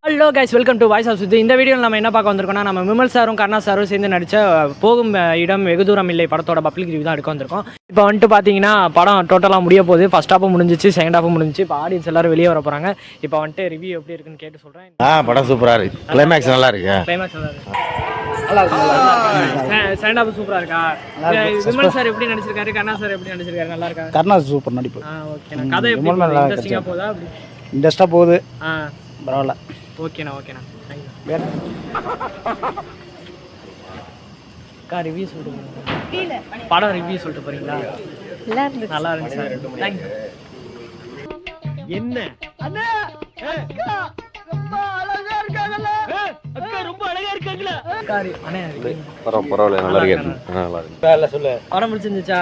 Hello guys, welcome to voice of Suthi. இந்த வீடியோவில் நம்ம என்ன பார்க்க வந்திருக்கோம்னா, நம்ம விமல் சாரும் கருணா சாரும் சேர்ந்து நடித்த போகும் இடம் வெகு தூரம் இல்லை படத்தோட பப்ளிக் ரிவ்யூ தான் எடுக்க வந்திருக்கோம். இப்போ வந்துட்டு பார்த்தீங்கன்னா படம் டோட்டலாக முடிய போகுது. ஃபர்ஸ்ட் ஹாஃபும் முடிஞ்சிச்சு, செகண்ட் ஹாஃபும் முடிஞ்சிச்சு. இப்போ ஆடியன்ஸ் எல்லாரும் வெளியே வர போகிறாங்க. இப்போ வந்துட்டு ரிவ்யூ எப்படி இருக்குன்னு கேட்டு சொல்கிறேன். படம் சூப்பராக இருக்கு. கிளைமேக்ஸ் நல்லா இருக்கு. கிளைமேக்ஸ் நல்லா இருக்கு. செகண்ட் ஹாஃப் சூப்பராக இருக்கா? விமல் சார் எப்படி நடிச்சிருக்காரு, கருணா சார் எப்படி நடிச்சிருக்காரு? நல்லா இருக்கா? கருணா சூப்பர் நடிப்பு. ஓகே. கதை எப்படி இன்ட்ரெஸ்டிங்காக போகுதா? இன்ட்ரெஸ்டாக போகுது. பரவாயில்ல. ஓகேண்ணா. ரிவ்யூ சொல்லிட்டு படம் ரிவ்யூ சொல்லிட்டு போறீங்களா? நல்லா இருந்துச்சு சார். தேங்க்யூ. என்ன அண்ணா அக்கா ரொம்ப அழகா இருக்காங்கல்ல? அக்கா ரொம்ப அழகா இருக்காங்கல? காரி அண்ணா பரவாயில்ல, நல்லா இருக்கு. நல்லா இருக்கு. வேற சொல்லு. படம் பிடிச்சிருந்துச்சா?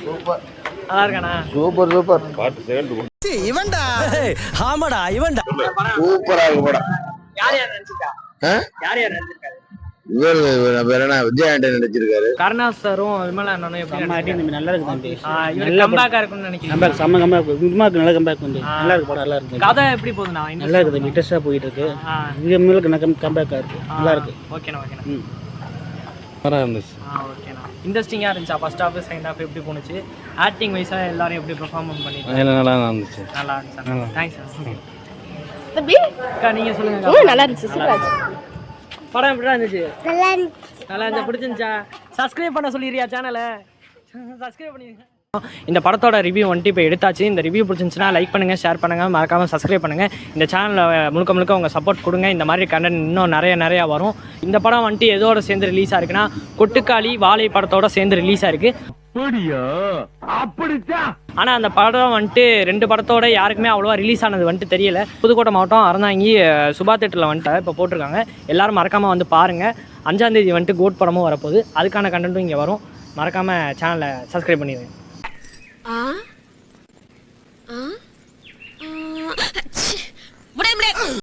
சூப்பர். நல்லா இருக்கானா? சூப்பர். Part second இவன்டா. ஆமாடா இவன்டா. சூப்பரா இருக்கு படம். யார் நடிச்சிருக்கா? யார் நடிச்சிருக்காரு? விஜய் ஆண்டனி நடிச்சிருக்காரு. கருணா சாரும் விமல் அண்ணனும் எப்படி நடிச்சிருக்காங்க? நல்லா இருக்கு தம்பி. நல்ல கம்பேக்கா இருக்கும்னு நினைக்கிறேன். கம்பேக் செம்ம கம்பேக். விமாக்கு நல்ல கம்பேக் வந்து நல்லா இருக்கு படம். நல்லா இருக்கு. கதை எப்படி போகுதுண்ணா? நல்லா இருக்கு தம்பி. இன்ட்ரெஸ்டா போயிட்டு இருக்கு. விமலுக்கு கம்பேக்கா இருக்கு. நல்லா இருக்கு. ஓகேண்ணா. நல்லா இருந்துச்சு. ஓகேண்ணா. இன்ட்ரெஸ்டிங்காக இருந்துச்சா? ஃபர்ஸ்ட் ஹாஃப் செகண்ட் ஹாஃப் எப்படி போணுச்சு? ஆக்டிங் வைஸாக எல்லாரும் எப்படி பெர்ஃபார்ம் பண்ணிட்டு? நல்லா இருந்துச்சு. நல்லா இருந்துச்சு. Thanks sir. தம்பி அக்கா நீங்கள் சொல்லுங்கள். நல்லா இருந்துச்சு. சூப்பரா படம் எப்படி இருந்துச்சு? நல்லா இருந்துச்சு. பிடிச்சிருந்துச்சா? சப்ஸ்கிரைப் பண்ண சொல்லிடுறியா சேனலை? சப்ஸ்கிரைப் பண்ணிடுங்க. இந்த படத்தோட ரிவ்யூ வந்துட்டு இப்போ எடுத்தாச்சு. இந்த ரிவ்யூ பிடிச்சிருந்துச்சுன்னா லைக் பண்ணுங்கள், ஷேர் பண்ணுங்கள், மறக்காமல் சப்ஸ்கிரைப் பண்ணுங்கள். இந்த சேனலில் முழுக்க உங்கள் சப்போர்ட் கொடுங்க. இந்த மாதிரி கண்டென்ட் இன்னும் நிறையா வரும். இந்த படம் வந்துட்டு எதோட சேர்ந்து ரிலீஸ் ஆயிருக்குன்னா, கொட்டுக்காளி வாழை படத்தோட சேர்ந்து ரிலீஸ் ஆயிருக்கு. ஆனால் அந்த படம் வந்துட்டு 2 படத்தோட யாருக்குமே அவ்வளோவா ரிலீஸ் ஆனது வந்துட்டு தெரியல. புதுக்கோட்டை மாவட்டம் அறந்தாங்கி சுபா தேட்டரில் வந்துட்டு இப்போ போட்டிருக்காங்க. எல்லாரும் மறக்காமல் வந்து பாருங்கள். 5ஆம் தேதி வந்துட்டு கோட் படமும் வரப்போகுது. அதுக்கான கண்டென்ட்டும் இங்கே வரும். மறக்காமல் சேனலை சப்ஸ்கிரைப் பண்ணிடுங்க.